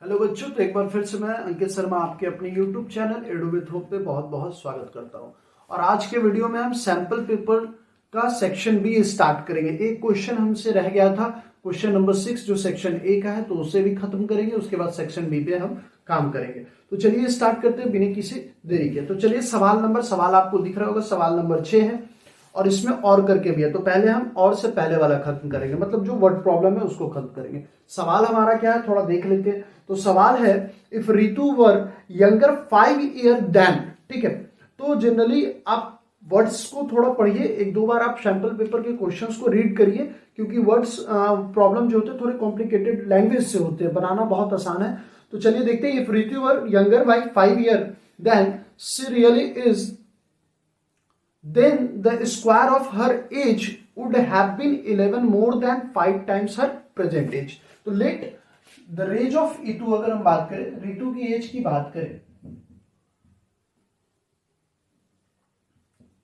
Hello बच्चों, तो एक बार फिर से मैं अंकित शर्मा आपके अपने YouTube channel edu with hope पे बहुत बहुत स्वागत करता हूं। और आज के वीडियो में हम सैंपल पेपर का सेक्शन बी स्टार्ट करेंगे। एक क्वेश्चन हमसे रह गया था, क्वेश्चन नंबर 6 जो सेक्शन ए का है, तो उसे भी खत्म करेंगे। उसके बाद सेक्शन बी पे हम काम करेंगे। तो चलिए स्टार्ट करते हैं बिना किसी देरी के। तो चलिए सवाल आपको दिख रहा होगा, सवाल नंबर 6 है और इसमें और करके भी है। तो पहले हम और से पहले वाला खत्म करेंगे, मतलब जो वर्ड प्रॉब्लम है उसको खत्म करेंगे। सवाल हमारा क्या है, थोड़ा देख लेते हैं। तो सवाल है, if Ritu were younger 5 year then. ठीक है, तो जनरली आप वर्ड्स को थोड़ा पढ़िए, एक दो बार आप सैंपल पेपर के क्वेश्चंस को रीड करिए, क्योंकि वर्ड्स प्रॉब्लम जो होते हैं थोड़े कॉम्प्लिकेटेड लैंग्वेज से होते हैं, बनाना बहुत आसान है। तो चलिए देखते हैं, if Ritu were younger by 5 year then she really is, then the square of her age would have been 11 more than 5 times her present age. तो let the age of Ritu, अगर हम बात करें, रितु की एज की बात करें,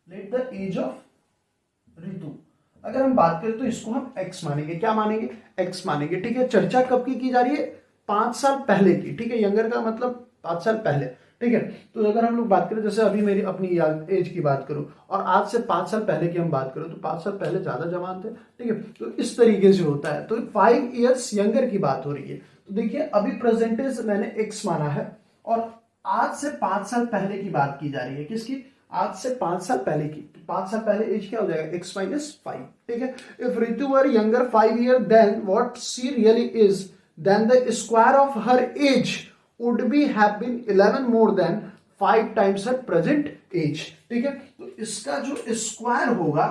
let the age of Ritu अगर हम बात करें तो इसको हम x मानेंगे। क्या मानेंगे? x मानेंगे। ठीक है, चर्चा कब की जा रही है? 5 साल पहले की। ठीक है, यंगर का मतलब 5 साल पहले। ठीक है, तो अगर हम लोग बात करें, जैसे अभी मेरी अपनी एज की बात करूं और आज से 5 साल पहले की हम बात करें, तो 5 साल पहले ज्यादा जवान थे। ठीक है, तो इस तरीके से होता है। तो 5 इयर्स यंगर की बात हो रही है। तो देखिए, अभी प्रेजेंटेज मैंने एक्स माना है और आज से 5 साल पहले की बात की जा रही है। किसकी? आज से 5 साल पहले की। तो 5 साल पहले एज क्या हो जाएगा? x minus 5। ठीक है, if Ritu were younger 5 year then what she really is, then the square of her age would be have been 11 more than 5 times her present age। ठीक है, तो इसका जो स्क्वायर होगा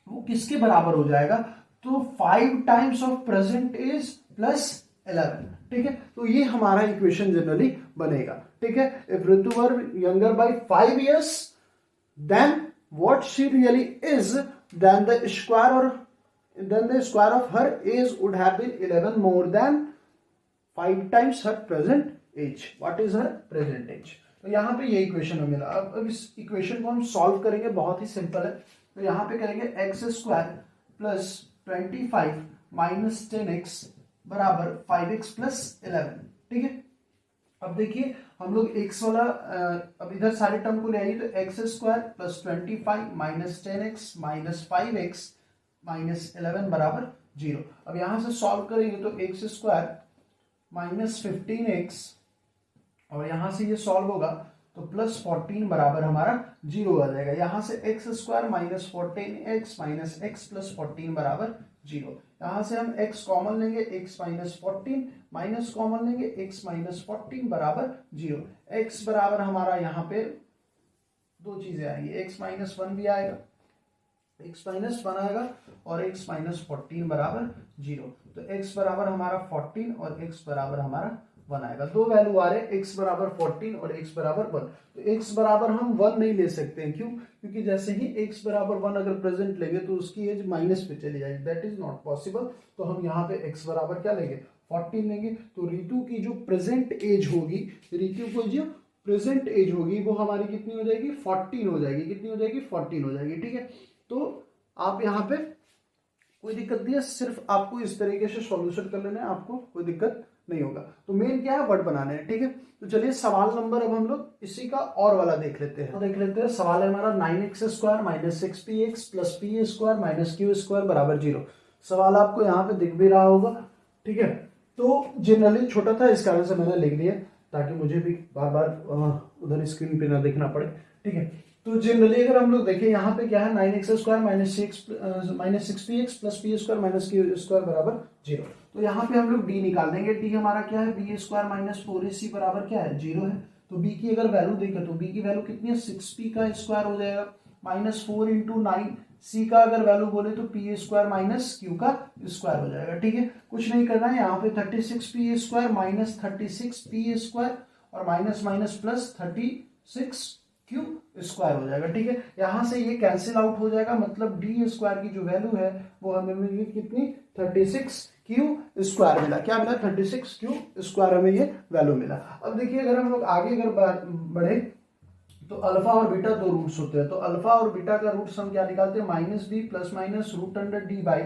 वो किसके बराबर हो जाएगा? तो 5 times of present age plus 11। ठीक है, तो ये हमारा इक्वेशन जनरली बनेगा। ठीक है, if Ritu were younger by 5 years then what she really is, then the square of her age would have been 11 more than 5 times her present age। What is her present age? तो यहाँ पे ये equation हमें मिला। अब इस equation को हम सॉल्व करेंगे, बहुत ही सिंपल है। तो यहाँ पे करेंगे x square plus 25 minus 10x बराबर 5x प्लस 11। ठीक है, अब देखिए हम लोग x वाला अब इधर सारे टर्म को ले आइए। तो x square plus 25 minus 10x minus 5x minus 11 बराबर 0। अब यहां से सॉल्व करेंगे तो एक्स स्क्वायर माइनस 15x और यहां से ये सॉल्व होगा तो प्लस 14 बराबर हमारा 0 आ जाएगा। यहां से x square minus 14x minus x plus 14 बराबर 0। यहां से हम x कॉमन लेंगे, x माइनस 14 माइनस कॉमन लेंगे, x माइनस 14 बराबर 0। x बराबर हमारा यहाँ पे दो चीजें आएंगी, x माइनस 1 भी आएगा, x माइनस 1 आएगा और x माइनस 14 बराबर 0। तो x बराबर हमारा 14 और x बराबर हमारा 1 आएगा। दो वैल्यू आ रहे हैं, x बराबर 14 और x बराबर 1। तो x बराबर हम 1 नहीं ले सकते हैं। क्यों? क्योंकि जैसे ही x बराबर 1 अगर प्रेजेंट लेंगे तो उसकी एज माइनस पे चली जाएगी, दैट इज नॉट पॉसिबल। तो हम यहाँ पे x बराबर क्या लेंगे? 14 लेंगे। तो रितु की जो प्रेजेंट एज होगी, रितु को जो प्रेजेंट एज होगी वो हमारी कितनी हो जाएगी? 14 हो जाएगी। कितनी हो जाएगी? 14 हो जाएगी। ठीक है, तो आप यहाँ पे कोई दिक्कत नहीं है, सिर्फ आपको इस तरीके से सॉल्यूशन कर लेना है, आपको कोई दिक्कत नहीं होगा। तो मेन क्या है? वर्ड बनाने हैं। ठीक है, तो चलिए सवाल नंबर अब हम लोग इसी का और वाला देख लेते हैं। सवाल है हमारा 9x square minus 6px plus P square minus Q square बराबर 0। सवाल आपको यहाँ पे दिख भी रहा होगा। ठीक है, तो जनरली छोटा था, इस कारण से मैंने लिख दिया ताकि मुझे भी बार बार उधर स्क्रीन पे ना देखना पड़े। ठीक है, तो जनरली अगर हम लोग देखें यहाँ पे क्या है, 9x square minus 6px plus P square minus Q square बराबर 0। तो यहाँ पे हम लोग d निकाल देंगे। d हमारा क्या है? बी स्क्वायर माइनस 4ac बराबर क्या है? 0 है। तो b की अगर वैल्यू देखें तो b की वैल्यू कितनी है? 6p का स्क्वायर हो जाएगा माइनस 4 इंटू 9। c का अगर वैल्यू बोले तो p स्क्वायर माइनस q का स्क्वायर हो जाएगा। ठीक है, कुछ नहीं करना है। यहाँ पे 36p square minus 36p square और minus minus plus 36q square हो जाएगा। ठीक है, यहां से ये कैंसिल आउट हो जाएगा, मतलब डी स्क्वायर की जो वैल्यू है वो हमें मिली कितनी? 36q स्क्वायर मिला। क्या मिला? 36q स्क्वायर हमें ये वैल्यू मिला। अब देखिए, अगर हम लोग आगे अगर बढ़े तो अल्फा और बीटा दो रूट्स होते हैं। तो अल्फा और बीटा का रूट्स हम क्या निकालते हैं? Minus B plus minus root under D by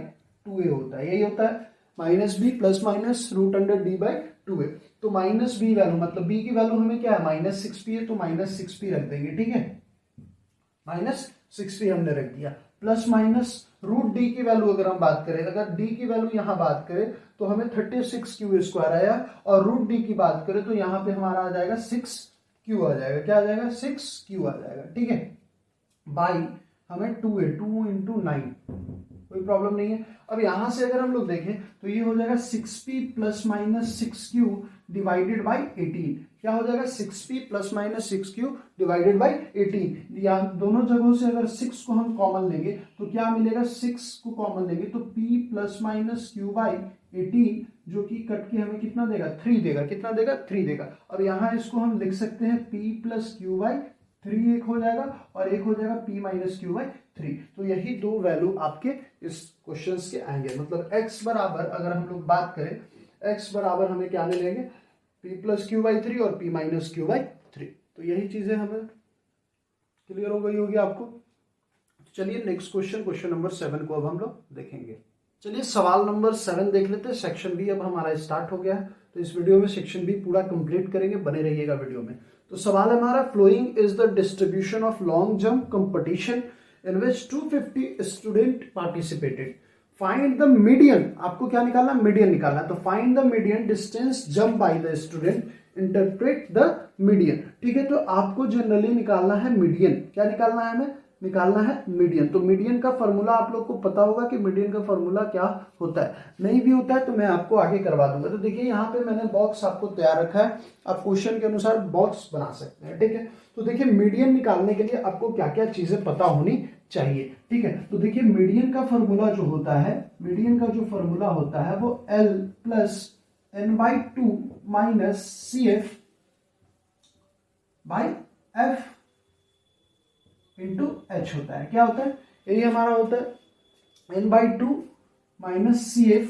2a होता है। यही होता है, minus B plus minus root under D by 2 है। तो माइनस बी वैल्यू मतलब बी की वैल्यू हमें क्या है -6p है, तो -6p रख देंगे, ठीक है, -6p हमने रख दिया। प्लस माइनस रूट डी की वैल्यू अगर हम बात करें, अगर डी की वैल्यू यहां बात करें तो हमें 36q² आया, और रूट डी की बात करें तो यहां पे हमारा आ जाएगा 6q आ जाएगा। क्या आ जाएगा 6q आ जाएगा, ठीक है। बाई हमें 2 है, 2 इंटू 9, कोई प्रॉब्लम नहीं है। अब यहां से अगर हम लोग देखें तो ये हो जाएगा 6p plus minus 6q divided by 18। क्या हो जाएगा 6p plus minus 6q divided by 18। या दोनों जगहों से अगर 6 को हम कॉमन लेंगे तो क्या मिलेगा, 6 को कॉमन लेंगे तो p plus minus q by 18, जो कि कट के हमें कितना देगा 3 देगा। कितना देगा 3 देगा। अब यहाँ इसको हम लिख सकते हैं p प्लस q बाई 3 एक हो जाएगा, और एक हो जाएगा p माइनस q बाई 3। तो यही दो वैल्यू आपके इस क्वेश्चन के आएंगे। मतलब x बराबर अगर हम लोग बात करें, x बराबर हमें क्या मिलेंगे p प्लस क्यू बाई 3 और p माइनस क्यू बाई 3। तो यही चीजें हमें क्लियर हो गई होगी आपको। चलिए नेक्स्ट क्वेश्चन, क्वेश्चन नंबर 7 को अब हम लोग देखेंगे। चलिए सवाल नंबर 7 देख लेते हैं। सेक्शन बी अब हमारा स्टार्ट हो गया है, तो इस वीडियो में सेक्शन बी पूरा कंप्लीट करेंगे, बने रहिएगा वीडियो में। तो सवाल हमारा, following is the distribution of long jump competition in which 250 student participated, find the median. आपको क्या निकालना, मीडियन निकालना। तो find the median distance jump by the student, interpret the median. ठीक है, तो आपको जनरली निकालना है मीडियन। क्या निकालना है हमें, निकालना है मीडियन। तो मीडियन का फॉर्मूला आप लोग को पता होगा कि मीडियन का फॉर्मूला क्या होता है। नहीं भी होता है तो मैं आपको आगे करवा दूंगा। तो देखिए यहाँ पे मैंने बॉक्स आपको तैयार रखा है, आप क्वेश्चन के अनुसार बॉक्स बना सकते हैं। ठीक है, तो देखिए मीडियन निकालने के लिए आपको क्या क्या चीजें पता होनी चाहिए। ठीक है, तो देखिए मीडियन का फॉर्मूला जो होता है, मीडियन का जो फॉर्मूला होता है वो L plus n/2 minus CF by F into H होता है। क्या होता है, यही हमारा होता है n/2 minus CF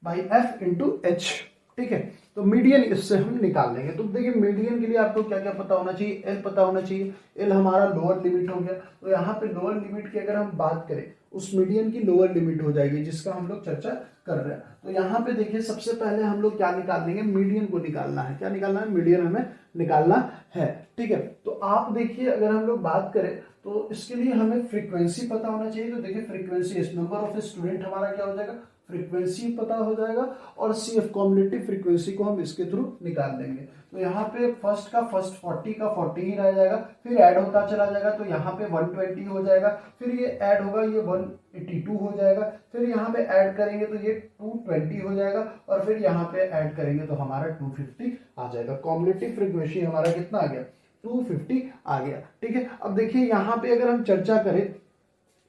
by F into H. ठीक है, तो मीडियन इससे हम निकाल लेंगे। तो देखिए मीडियन के लिए आपको क्या क्या पता होना चाहिए, एल पता होना चाहिए। एल हमारा लोअर लिमिट हो गया, तो यहाँ पे लोअर लिमिट की अगर हम बात करें, उस मीडियन की लोअर लिमिट हो जाएगी जिसका हम लोग चर्चा कर रहे हैं। तो यहाँ पे देखिए सबसे पहले हम लोग क्या निकाल लेंगे, मीडियन को निकालना है। क्या निकालना है, मीडियन हमें निकालना है। ठीक है, तो आप देखिए अगर हम लोग बात करें तो इसके लिए हमें फ्रीक्वेंसी पता होना चाहिए। तो देखिए फ्रीक्वेंसी इस नंबर ऑफ स्टूडेंट हमारा क्या हो जाएगा, फ्रीक्वेंसी पता हो जाएगा, और CF कॉम्युलेटिव फ्रीक्वेंसी को हम इसके थ्रू निकाल लेंगे। तो यहाँ पे फर्स्ट का फर्स्ट 40 का 40 ही रह जाएगा, फिर ऐड होता चला जाएगा, तो यहाँ पे 120 हो जाएगा, फिर ये ऐड होगा, ये 182 हो जाएगा, फिर यहाँ पे ऐड करेंगे तो ये 220 हो जाएगा, और फिर यहाँ पे ऐड करेंगे तो हमारा 250 आ जाएगा। कॉम्युलेटिव फ्रीक्वेंसी हमारा कितना आ गया, 250 आ गया। ठीक है, अब देखिए यहाँ पे अगर हम चर्चा करें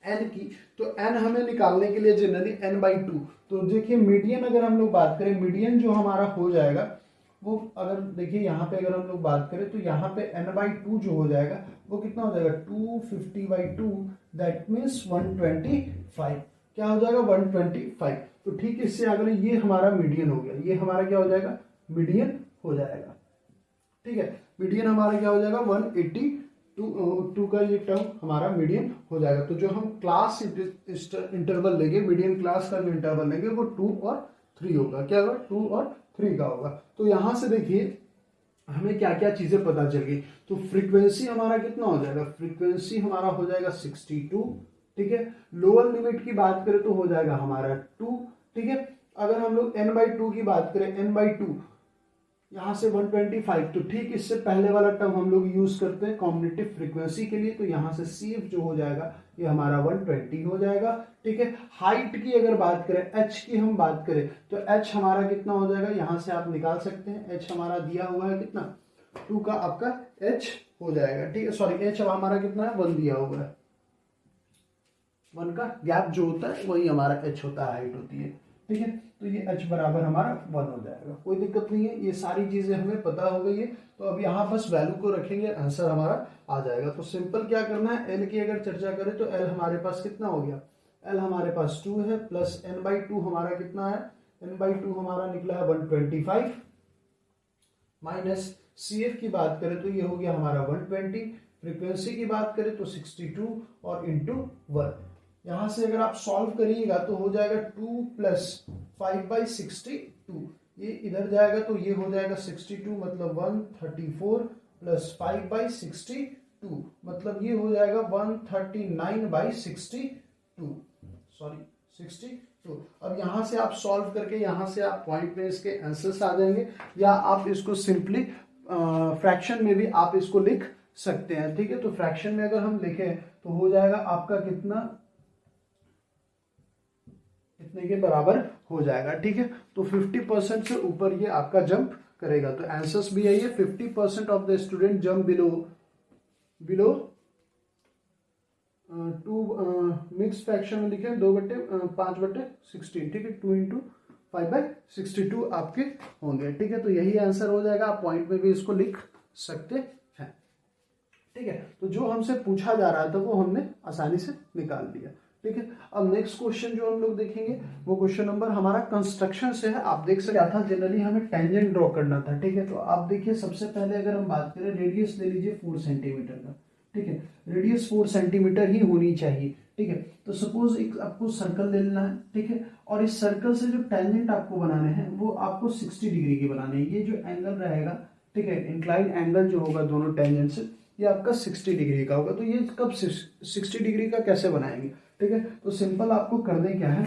n की, तो n हमें निकालने के लिए जनरली n/2। तो देखिए मीडियन अगर हम लोग बात करें, मीडियन जो हमारा हो जाएगा वो, अगर देखिए यहाँ पे अगर हम लोग बात करें तो यहाँ पे n/2 जो हो जाएगा वो कितना हो जाएगा 250/2, दैट मीन्स 125। क्या हो जाएगा 125। तो ठीक इससे अगर ये हमारा मीडियन हो गया, ये हमारा क्या हो जाएगा, मीडियन हो जाएगा। ठीक है, मीडियन हमारा क्या हो जाएगा 182 का ये टर्म हमारा मीडियन हो जाएगा। तो जो हम क्लास इंटरवल लेंगे, मीडियन क्लास का जो इंटरवल लेंगे वो 2 और 3 होगा। क्या होगा, 2 और 3 का होगा। तो यहां से देखिए हमें क्या क्या चीजें पता चल गई। तो फ्रीक्वेंसी हमारा कितना हो जाएगा, फ्रीक्वेंसी हमारा हो जाएगा 62। ठीक है, लोअर लिमिट की बात करें तो हो जाएगा हमारा 2। ठीक है, अगर हम लोग n/2 की बात करें, n/2 यहां से 125, तो ठीक इससे पहले वाला टर्म हम लोग यूज करते हैं कॉम्युलेटिव फ्रीक्वेंसी के लिए। तो यहां से CF जो हो जाएगा ये हमारा 120 हो जाएगा। ठीक है, हाइट की अगर बात करें, h की हम बात करें तो h हमारा कितना हो जाएगा, यहां से आप निकाल सकते हैं। h हमारा दिया हुआ है कितना, 2 का आपका h हो जाएगा। ठीक है, सॉरी h हमारा कितना है, 1 दिया हुआ है। 1 का गैप जो होता है वही हमारा h होता है, हाइट होती है। ठीक है, तो ये h बराबर हमारा 1 हो जाएगा। कोई दिक्कत नहीं है, ये सारी चीजें हमें पता हो गई है। तो अब यहाँ बस वैल्यू को रखेंगे, आंसर हमारा आ जाएगा। तो सिंपल क्या करना है, L की अगर चर्चा करें तो L हमारे पास कितना हो गया, L हमारे पास 2 है, प्लस n/2 हमारा कितना है, n/2 हमारा निकला है 125, माइनस CF की बात करें तो ये हो गया हमारा 120, फ्रीक्वेंसी की बात करें तो 62 और इंटू 1। यहां से अगर आप सॉल्व करिएगा तो हो जाएगा 2 प्लस 5/62, ये इधर जाएगा तो ये हो जाएगा 62, मतलब 134 प्लस 5/62, मतलब ये हो जाएगा 139/62, सॉरी 62। अब यहाँ से आप सॉल्व करके यहाँ से आप पॉइंट में इसके आंसर्स आ जाएंगे, या आप इसको सिंपली फ्रैक्शन में भी आप इसको लिख सकते हैं। ठीक है, तो फ्रैक्शन में अगर हम लिखें तो हो जाएगा आपका कितना, कितने के बराबर हो जाएगा। ठीक है, तो 50% से ऊपर ये आपका जंप करेगा। तो आंसर्स भी यही है, 50% of the student jump below 2, mix fraction में लिखे 2/5/16। ठीक है, 2 × 5/62 आपके होंगे। ठीक है, तो यही आंसर हो जाएगा। आप पॉइंट में भी इसको लिख सकते हैं। ठीक है, तो जो हमसे पूछा जा रहा था वो हमने आसानी से निकाल लिया। ठीक है, अब नेक्स्ट क्वेश्चन जो हम लोग देखेंगे वो क्वेश्चन नंबर हमारा कंस्ट्रक्शन से है। आप देख सकते था जनरली हमें टेंजेंट ड्रॉ करना था। ठीक है, तो आप देखिए सबसे पहले अगर हम बात करें, रेडियस ले लीजिए 4 सेंटीमीटर का। ठीक है, रेडियस 4 सेंटीमीटर ही होनी चाहिए। ठीक है, तो सपोज एक आपको सर्कल ले लेना है। ठीक है, और इस सर्कल से जो टेंजेंट आपको बनाने हैं वो आपको 60 डिग्री के बनाने हैं। ये जो एंगल रहेगा, ठीक है, इंक्लाइन एंगल जो होगा दोनों टेंजेंट से, ये आपका 60 डिग्री का होगा। तो ये कब 60 डिग्री का कैसे बनाएंगे? ठीक है, तो सिंपल आपको करने क्या है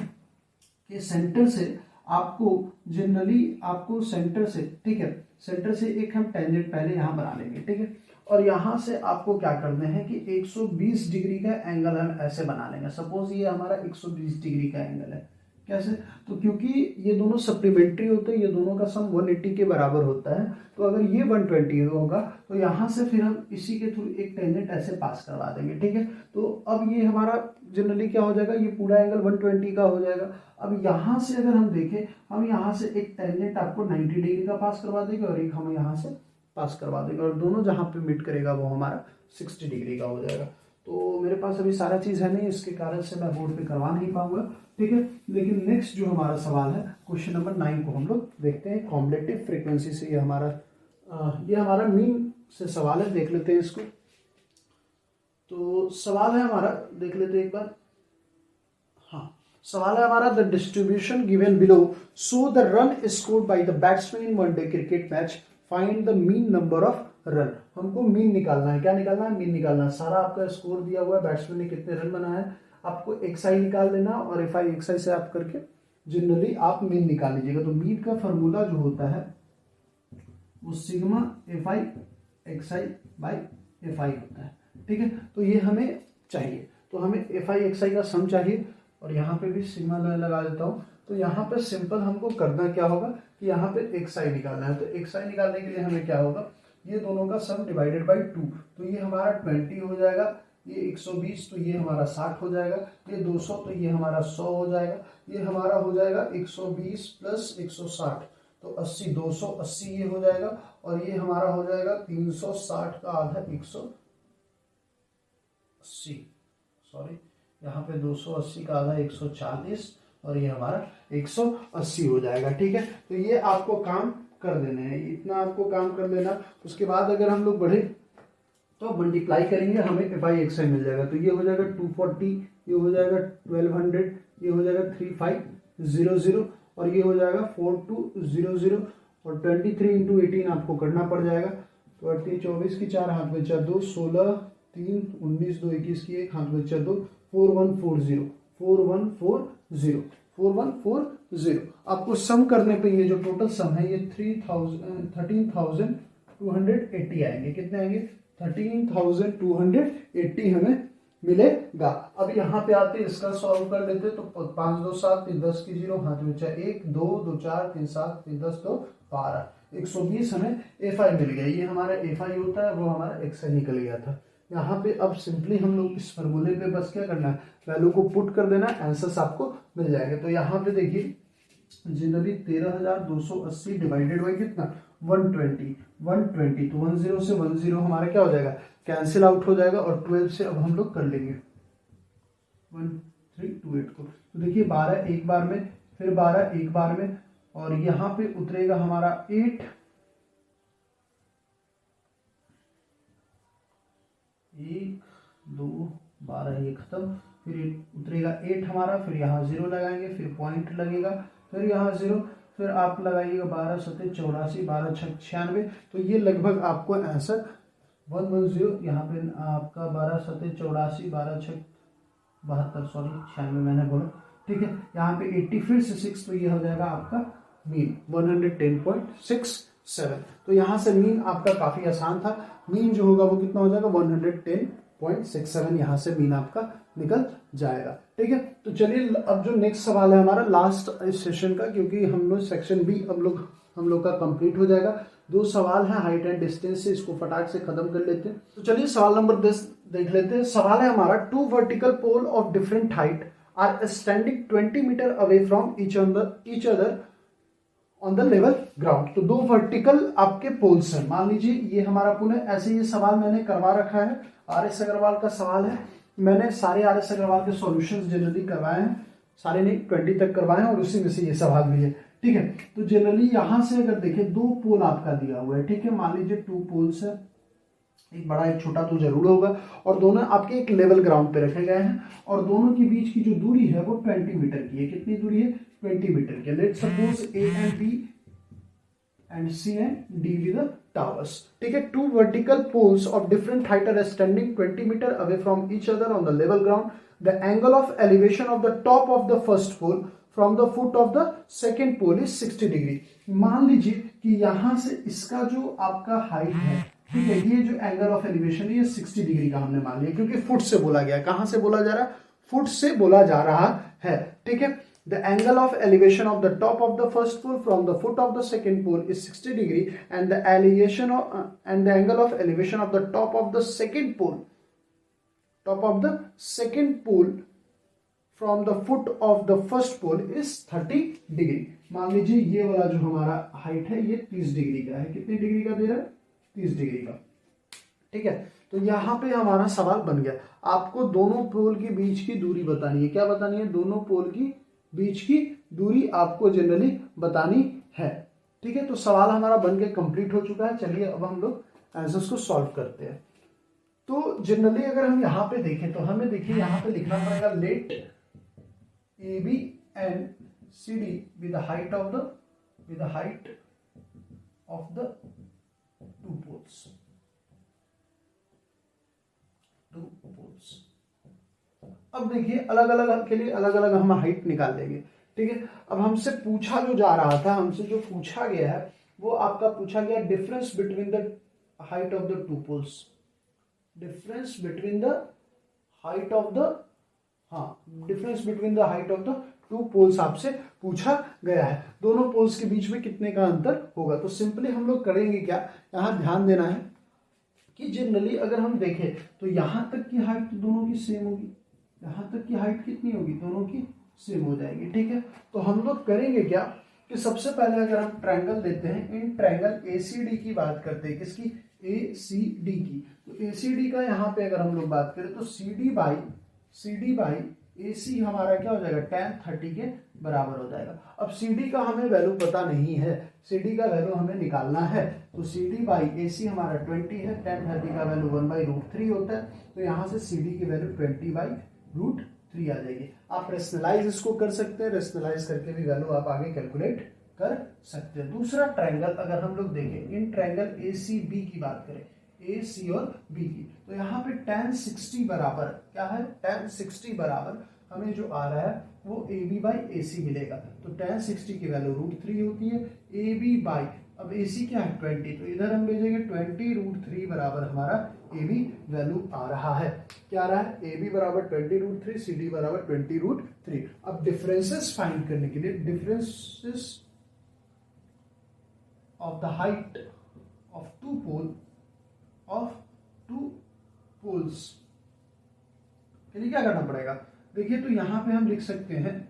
कि सेंटर से आपको जनरली आपको सेंटर से, ठीक है, सेंटर से एक हम टेंजेंट पहले यहाँ बना लेंगे। ठीक है, और यहाँ से आपको क्या करना है कि 120 डिग्री का एंगल हम ऐसे बना लेंगे। सपोज ये हमारा 120 डिग्री का एंगल है। कैसे? तो क्योंकि ये दोनों सप्लीमेंट्री होते हैं, ये दोनों का सम 180 के बराबर होता है। तो अगर ये 120 होगा तो यहाँ से फिर हम इसी के थ्रू एक टेंजेंट ऐसे पास करवा देंगे। ठीक है, तो अब ये हमारा जनरली क्या हो जाएगा, ये पूरा एंगल 120 का हो जाएगा। अब यहाँ से अगर हम देखें, हम यहाँ से एक टेंजेंट आपको 90 डिग्री का पास करवा देंगे और एक हम यहाँ से पास करवा देंगे, और दोनों जहाँ पे मीट करेगा वो हमारा 60 डिग्री का हो जाएगा। तो मेरे पास अभी सारा चीज़ है नहीं, इसके कारण से मैं बोर्ड पे करवा नहीं पाऊंगा। ठीक है, लेकिन नेक्स्ट जो हमारा सवाल है क्वेश्चन नंबर 9 को हम लोग देखते हैं। कॉम्बिनेटिव फ्रीक्वेंसी से ये हमारा मीन से सवाल है, देख लेते हैं इसको। तो सवाल है हमारा, देख लेते हैं एक बार। हाँ, सवाल है हमारा, the distribution given below so the run scored by the batsman in one day cricket match, find the mean number of run. हमको मीन निकालना है। क्या निकालना है? मीन निकालना है। सारा आपका स्कोर दिया हुआ है, बैट्समैन ने कितने रन बनाए हैं, आपको एक्सआई निकाल लेना, और एफआई एक्सआई से आप करके जनरली आप मीन निकाल लीजिएगा। तो मीन का फॉर्मूला जो होता है वो sigma FI XI by FI होता है। ठीक है, तो ये हमें चाहिए। तो हमें एफआई एक्सआई का सम चाहिए, और यहाँ पे भी सिग्मा लगा देता हूँ। तो यहाँ पे सिंपल हमको करना क्या होगा कि यहाँ पे एक्सआई निकालना है। तो एक्सआई निकालने के लिए हमें क्या होगा, ये दोनों का सम डिवाइडेड बाई 2। तो ये हमारा 20 हो जाएगा, ये 120 तो ये हमारा 60 हो जाएगा, ये 200 तो ये हमारा 100 हो जाएगा, ये हमारा हो जाएगा 120 प्लस 160 तो 80, 280 ये हो जाएगा, और ये हमारा हो जाएगा 360 का आधा 180, सॉरी यहाँ पे 280 का आधा 140, और ये हमारा 180 हो जाएगा। ठीक है, तो ये आपको काम कर देना है, इतना आपको काम कर लेना। उसके बाद अगर हम लोग बढ़े तो मल्टीप्लाई करेंगे, हमें एफआई एक्सआई मिल जाएगा। तो ये हो जाएगा 240, ये हो जाएगा 1200, ये हो जाएगा 3500, और ये हो जाएगा 4200, और 23 × 18 आपको करना पड़ जाएगा। तो 38, 24 की 4 हाथ बचा 2, 16, 3, 19, 2, 21 की 1 हाथ बचा 2, 4140, 4140 आपको सम करने पे ये जो टोटल सम है ये 13,280 आएंगे। कितने आएंगे? 13,280 हमें मिलेगा। अब यहाँ पे आते इसका सॉल्व कर लेते, तो 5 2 7 3 10 की 0 हाथ में 1 2 2 4 3 7 3 10 2 12 120 हमें एफआई मिल गया। ये हमारा एफआई होता है, वो हमारा एक्सआई निकल गया था। यहाँ पे अब सिंपली हम लोग इस फॉर्मूले पे बस क्या करना है, वैल्यू को पुट कर देना, आंसर्स आपको मिल जाएंगे। तो यहाँ पे देखिए जनरली 13,280 डिवाइडेड बाई कितना 120 तो 10 से 10 हमारा क्या हो जाएगा, कैंसिल आउट हो जाएगा, और 12 से अब हम लोग कर लेंगे 1328 को। तो देखिए 12 एक बार में, फिर 12 एक बार में, और यहाँ पे उतरेगा हमारा 8, 1 2 12 ये खत्म, फिर उतरेगा 8 हमारा, फिर यहाँ 0 लगाएंगे, फिर पॉइंट लगेगा, फिर यहाँ 0, फिर आप लगाइएगा 12 सत्ते 84, 12 छक 96, तो ये लगभग आपको आंसर 110, यहाँ पे आपका 12 सत्ते 84, 12 छक 72, सॉरी 96 मैंने बोला, ठीक है। यहाँ पे 80 फिर से 6, तो ये हो जाएगा आपका मीन 110.67। तो यहाँ से मीन आपका काफी आसान था। मीन जो होगा वो कितना हो जाएगा 110.67, यहाँ से मीन आपका निकल जाएगा, ठीक है। तो चलिए अब जो नेक्स्ट सवाल है हमारा लास्ट इस सेशन का, क्योंकि हम लोग सेक्शन बी हम लोग का कंप्लीट हो जाएगा। 2 सवाल हैं हाइट एंड डिस्टेंस से, इसको फटाक से खत्म कर लेते हैं। तो चलिए सवाल नंबर 10 देख लेते हैं। सवाल है हमारा, 2 vertical pole of different height are standing 20 metre away from each other on the level ground. तो 2 वर्टिकल आपके पोल्स हैं। मान लीजिए ये हमारा पुल है, ऐसे ये सवाल मैंने करवा रखा है, RS अग्रवाल का सवाल है। मैंने सारे RS अग्रवाल के सॉल्यूशंस जनरली करवाए हैं, सारे नहीं 20 तक करवाए हैं, और उसी में से ये सवाल भी है, ठीक है। तो जनरली यहां से अगर देखें 2 पोल आपका दिया हुआ है, ठीक है। मान लीजिए 2 पोल्स है, एक बड़ा एक छोटा तो जरूर होगा, और दोनों आपके एक लेवल ग्राउंड पे रखे गए हैं, और दोनों के बीच की जो दूरी है वो 20 मीटर की है। कितनी दूरी है? 20 मीटर की। Let's suppose A and B and C and D with the towers, ठीक है। 2 vertical poles of different height are standing 20 meter away from each other on the level ground. The angle of elevation of the top of the first pole from the foot of the second pole is 60 degree. मान लीजिए कि यहां से इसका जो आपका height है, ठीक है, ये जो एंगल ऑफ एलिवेशन है ये 60 डिग्री का हमने मान लिया, क्योंकि फुट से बोला गया। कहां से बोला जा रहा है? फुट से बोला जा रहा है, ठीक है। The angle of elevation of the top of the first pole from the foot of the second pole is 60 degree, and the angle of elevation of the top of the second pole from the foot of the first pole is 30 degree. मान लीजिए ये वाला जो हमारा height है ये 30 degree का है। कितनी डिग्री का दे रहा है? 30 डिग्री का, ठीक है। तो यहाँ पे हमारा सवाल बन गया, आपको दोनों पोल के बीच की दूरी बतानी है। क्या बतानी है? दोनों पोल की बीच की दूरी आपको जनरली बतानी है, ठीक है। तो सवाल हमारा बन के कंप्लीट हो चुका है। चलिए अब हम लोग आंसर्स को सॉल्व करते हैं। तो जनरली अगर हम यहाँ पे देखें तो हमें देखिए यहाँ पे लिखना पड़ेगा, late AB and CD with the height of the 2 poles. अब देखिए अलग अलग के लिए अलग अलग हम हाइट निकाल लेंगे, ठीक है। अब हमसे पूछा जो जा रहा था, हमसे जो पूछा गया है वो आपका पूछा गया difference between the height of the 2 poles. Difference between the height of the 2 poles आपसे पूछा गया है। दोनों पोल्स के बीच में कितने का अंतर होगा? तो सिंपली हम लोग करेंगे क्या, यहाँ ध्यान देना है कि जनरली अगर हम देखें तो यहां तक की हाइट तो दोनों की सेम होगी, यहां तक की हाइट कितनी होगी? दोनों की सेम हो जाएगी, ठीक है। तो हम लोग करेंगे क्या कि सबसे पहले अगर हम ट्रायंगल देते हैं, इन ट्रायंगल ACD की बात करते हैं, किसकी? ACD की। तो ACD का यहाँ पे अगर हम लोग बात करें तो CD बाई AC हमारा क्या हो जाएगा? tan 30 के बराबर हो जाएगा। अब CD का हमें वैल्यू पता नहीं है, CD का वैल्यू हमें निकालना है। तो CD बाई AC हमारा 20 है, tan 30 का वैल्यू 1/√3 होता है। तो यहाँ से CD की वैल्यू 20/√3 आ जाएगी। आप रेशनलाइज इसको कर सकते हैं, रेशनलाइज करके भी वैल्यू आप आगे कैलकुलेट कर सकते हैं। दूसरा ट्रायंगल अगर हम लोग देखें, इन ट्रायंगल ACB की बात करें, AC और B की, तो यहाँ पे tan 60 बराबर क्या है? tan 60 बराबर हमें जो आ रहा है वो AB बाई AC मिलेगा। तो tan 60 की वैल्यू √3 होती है, AB बाई, अब AC क्या है? 20, तो इधर हम भेजेंगे 20√3 बराबर हमारा AB वैल्यू आ रहा है। क्या आ रहा है? AB बराबर 20√3, CD बराबर 20√3। अब डिफरेंसेस फाइंड करने के लिए, differences of the height of 2 poles के लिए क्या करना पड़ेगा? देखिए तो यहां पे हम लिख सकते हैं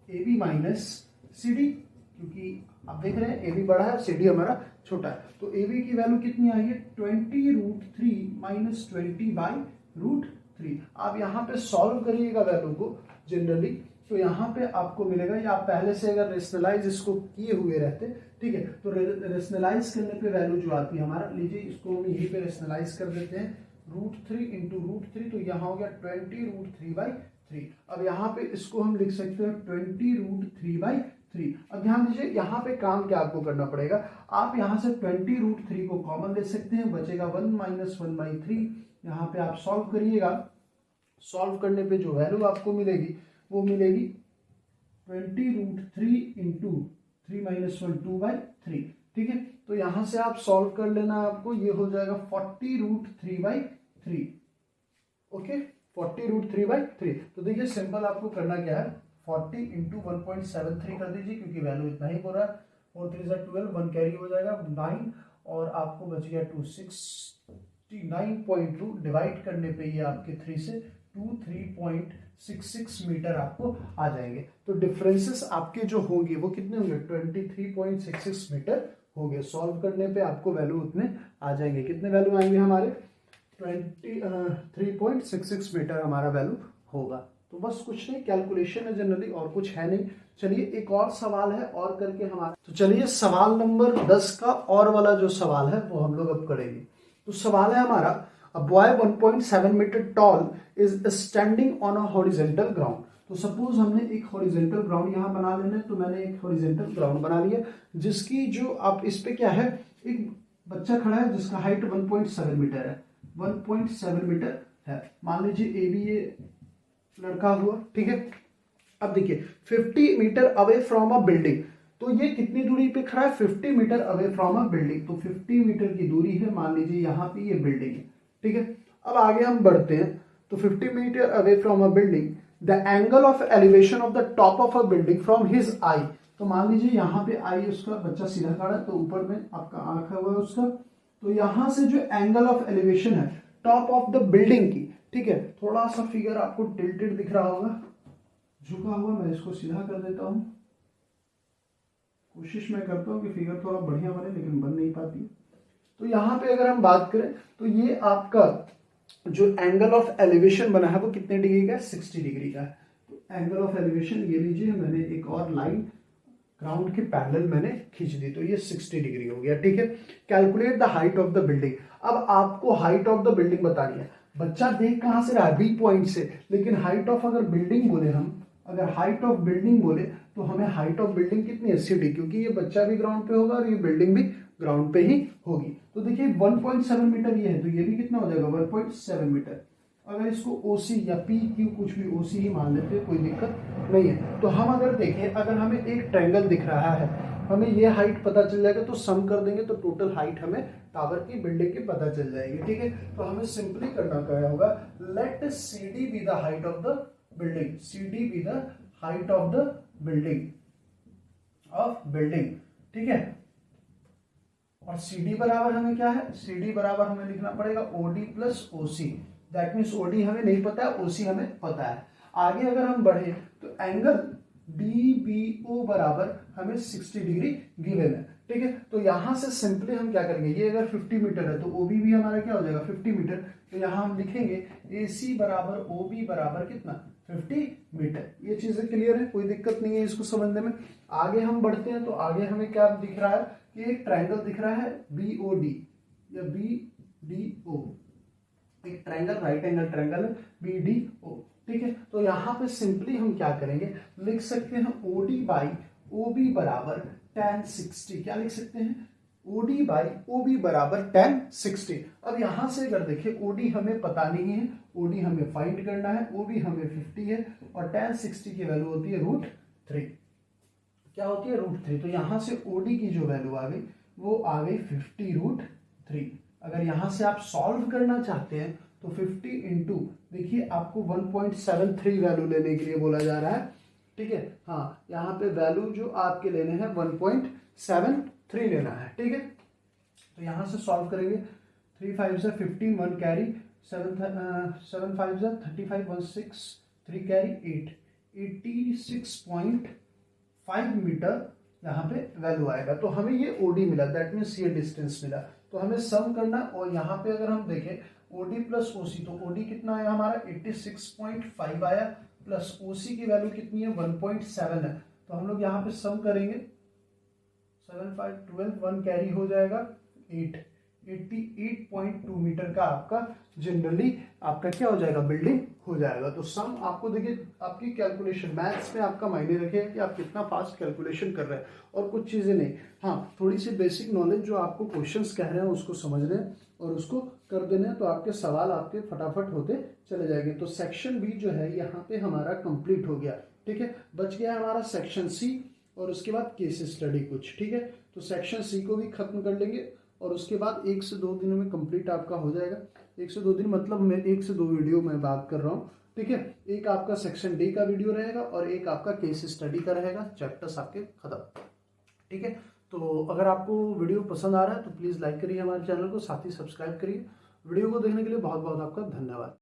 AB माइनस CD, क्योंकि आप देख रहे हैं AB बड़ा है, CD हमारा छोटा है। तो AB की वैल्यू कितनी आई है? 20√3 माइनस 20/√3। आप यहाँ पे सॉल्व करिएगा वैल्यू को जनरली, तो यहाँ पे आपको मिलेगा, या आप पहले से अगर रेशनलाइज इसको किए हुए रहते, ठीक है, तो रेशनलाइज करने पे वैल्यू जो आती है हमारा, लीजिए इसको हम यहीं पे रेशनलाइज कर देते हैं, √3 इंटू √3, तो यहाँ हो गया 20√3/3। अब यहाँ पे इसको हम लिख सकते हैं 20√3/3, 3। अब ध्यान दीजिए यहाँ पे काम क्या आपको करना पड़ेगा, आप यहाँ से 20√3 को कॉमन ले सकते हैं, बचेगा 1 - 1/3। यहाँ पे आप सॉल्व करिएगा, सॉल्व करने पे जो वैल्यू आपको मिलेगी वो मिलेगी 20√3 इंटू 3 - 1 2/3। ठीक है, तो यहाँ से आप सॉल्व कर लेना, आपको ये हो जाएगा 40√3/3। ओके, 40√3/3। तो देखिए सिंपल आपको करना क्या है, 40 इंटू 1.73 कर दीजिए, क्योंकि वैल्यू इतना ही हो रहा है। 4 3 12, 1 कैरी हो जाएगा 9, और आपको बच गया 269.2। डिवाइड करने पे ये आपके 3 से 23.66 मीटर आपको आ जाएंगे। तो डिफरेंसेस आपके जो होंगे वो कितने होंगे, 23.66 मीटर होंगे। सॉल्व करने पे आपको वैल्यू उतने आ जाएंगे। कितने वैल्यू आएंगे हमारे, 23.66 मीटर हमारा वैल्यू होगा। तो बस कुछ नहीं, कैलकुलेशन है जनरली, और कुछ है नहीं। चलिए एक और सवाल है और करके हमारा, तो चलिए सवाल नंबर 10 का और वाला जो सवाल है वो हम लोग अब करेंगे। तो सवाल है हमारा, a boy 1.7 metre tall is standing on a horizontal ground. तो सपोज हमने एक हॉरिजॉन्टल ग्राउंड यहाँ बना लेना है, तो मैंने एक हॉरिजॉन्टल ग्राउंड बना लिया, जिसकी जो आप इस पे क्या है, एक बच्चा खड़ा है जिसका हाइट 1.7 मीटर है, 1.7 मीटर है। मान लीजिए ए बी ये लड़का हुआ, ठीक है। अब देखिए 50 metre away from a building, तो ये कितनी दूरी पे खड़ा है, 50 metre away from a building. तो 50 मीटर की दूरी है, मान लीजिए यहाँ पे ये बिल्डिंग है, ठीक है। अब आगे हम बढ़ते हैं, तो 50 metre away from a building, the angle of elevation of the top of a building from his eye. तो मान लीजिए यहाँ पे आई उसका, बच्चा सीधा खड़ा है, तो ऊपर में आपका आंख हुआ है उसका। तो यहां से जो एंगल ऑफ एलिवेशन है टॉप ऑफ द बिल्डिंग की, ठीक है, थोड़ा सा फिगर आपको टिल्टेड दिख रहा होगा, झुका हुआ, मैं इसको सीधा कर देता हूं। कोशिश मैं करता हूं कि फिगर थोड़ा बढ़िया बने, लेकिन बन नहीं पाती। तो यहाँ पे अगर हम बात करें, तो ये आपका जो एंगल ऑफ एलिवेशन बना है वो कितने डिग्री का है, 60 डिग्री का है। तो एंगल ऑफ एलिवेशन ये लीजिए, मैंने एक और लाइन ग्राउंड के पैरेलल मैंने खींच दी, तो ये 60 डिग्री हो गया, ठीक है। Calculate the height of the building. अब आपको हाइट ऑफ द बिल्डिंग बतानी है। बच्चा देख कहां से रहा है, बी पॉइंट से, लेकिन हाइट ऑफ अगर बिल्डिंग बोले हम, अगर हाइट ऑफ बिल्डिंग बोले तो हमें हाइट ऑफ बिल्डिंग कितनी है, 60, क्योंकि ये बच्चा भी ग्राउंड पे होगा और ये बिल्डिंग भी ग्राउंड पे ही होगी। तो देखिए 1.7 मीटर ये है, तो ये भी कितना हो जाएगा, 1.7 मीटर। अगर इसको OC या PQ कुछ भी OC ही मान लेते हैं, कोई दिक्कत नहीं है। तो हम अगर देखें, अगर हमें एक ट्रायंगल दिख रहा है, हमें ये हाइट पता चल जाएगा, तो सम कर देंगे तो टोटल हाइट हमें टावर की बिल्डिंग की पता चल जाएगी, ठीक है। तो हमें सिंपली करना क्या होगा, let CD be the height of the building, CD be the height of the building, ठीक है। और CD बराबर हमें क्या है, CD बराबर हमें लिखना पड़ेगा OD plus OC। That means OD हमें नहीं पता है, OC हमें पता है। आगे अगर हम बढ़े तो एंगल DBO बराबर हमें 60 डिग्री गिवन है, ठीक है। तो यहां से सिंपली हम क्या करेंगे, ये अगर 50 मीटर है तो OB भी हमारा क्या हो जाएगा, 50 मीटर। तो यहां हम लिखेंगे AC बराबर OB बराबर कितना, 50 मीटर। ये चीजें क्लियर है, कोई दिक्कत नहीं है इसको समझने में। आगे हम बढ़ते हैं, तो आगे हमें क्या दिख रहा है कि एक ट्रायंगल दिख रहा है BOD या BDO, एक ट्रायंगल, राइट एंगल ट्रायंगल है BDO, ठीक है। तो यहाँ पे सिंपली हम क्या करेंगे, लिख सकते हैं OD बाई OB बराबर tan 60। क्या लिख सकते हैं, OD बाई OB बराबर tan 60। अब यहां से अगर देखें, OD हमें पता नहीं है, OD हमें फाइंड करना है, OB हमें 50 है, और tan 60 की वैल्यू होती है √3। क्या होती है, √3। तो यहां से OD की जो वैल्यू आ गई वो आ गई 50√3। अगर यहां से आप सॉल्व करना चाहते हैं तो 50 इंटू, देखिए आपको 1.73 वैल्यू लेने के लिए बोला जा रहा है, ठीक है। हाँ, यहाँ पे वैल्यू जो आपके लेने हैं 1.73 लेना है, ठीक है। तो यहां से सॉल्व करेंगे, 3 5 से 15, 1 कैरी, 7 5 से 35, 1 6, 3 कैरी 8, 86.5 मीटर यहाँ पे वैल्यू आएगा। तो हमें ये OD मिला, दैट मीन्स ये डिस्टेंस मिला। तो हमें सम करना, और यहाँ पे अगर हम देखें OD प्लस OC, तो OD कितना आया हमारा 86.5 आया, प्लस OC की वैल्यू कितनी है 1.7 है। तो हम लोग यहाँ पे सम करेंगे, 7 5 12, 1 कैरी हो जाएगा 8, 88.2 मीटर का आपका जनरली आपका क्या हो जाएगा, बिल्डिंग हो जाएगा। तो सम आपको देखिए आपकी कैलकुलेशन मैथ्स में आपका मायने रखेगा कि आप कितना फास्ट कैलकुलेशन कर रहे हैं, और कुछ चीज़ें नहीं। हाँ, थोड़ी सी बेसिक नॉलेज जो आपको क्वेश्चंस कह रहे हैं उसको समझ लें और उसको कर देना है, तो आपके सवाल आपके फटाफट होते चले जाएंगे। तो सेक्शन बी जो है यहाँ पे हमारा कंप्लीट हो गया, ठीक है। बच गया हमारा सेक्शन सी और उसके बाद केस स्टडी कुछ, ठीक है। तो सेक्शन सी को भी खत्म कर लेंगे और उसके बाद 1 से 2 दिनों में कंप्लीट आपका हो जाएगा। 1 से 2 दिन मतलब मैं 1 से 2 वीडियो में बात कर रहा हूँ, ठीक है। एक आपका सेक्शन डी का वीडियो रहेगा और एक आपका केस स्टडी का रहेगा, चैप्टर्स आपके खत्म, ठीक है। तो अगर आपको वीडियो पसंद आ रहा है तो प्लीज़ लाइक करिए हमारे चैनल को, साथ ही सब्सक्राइब करिए। वीडियो को देखने के लिए बहुत बहुत आपका धन्यवाद।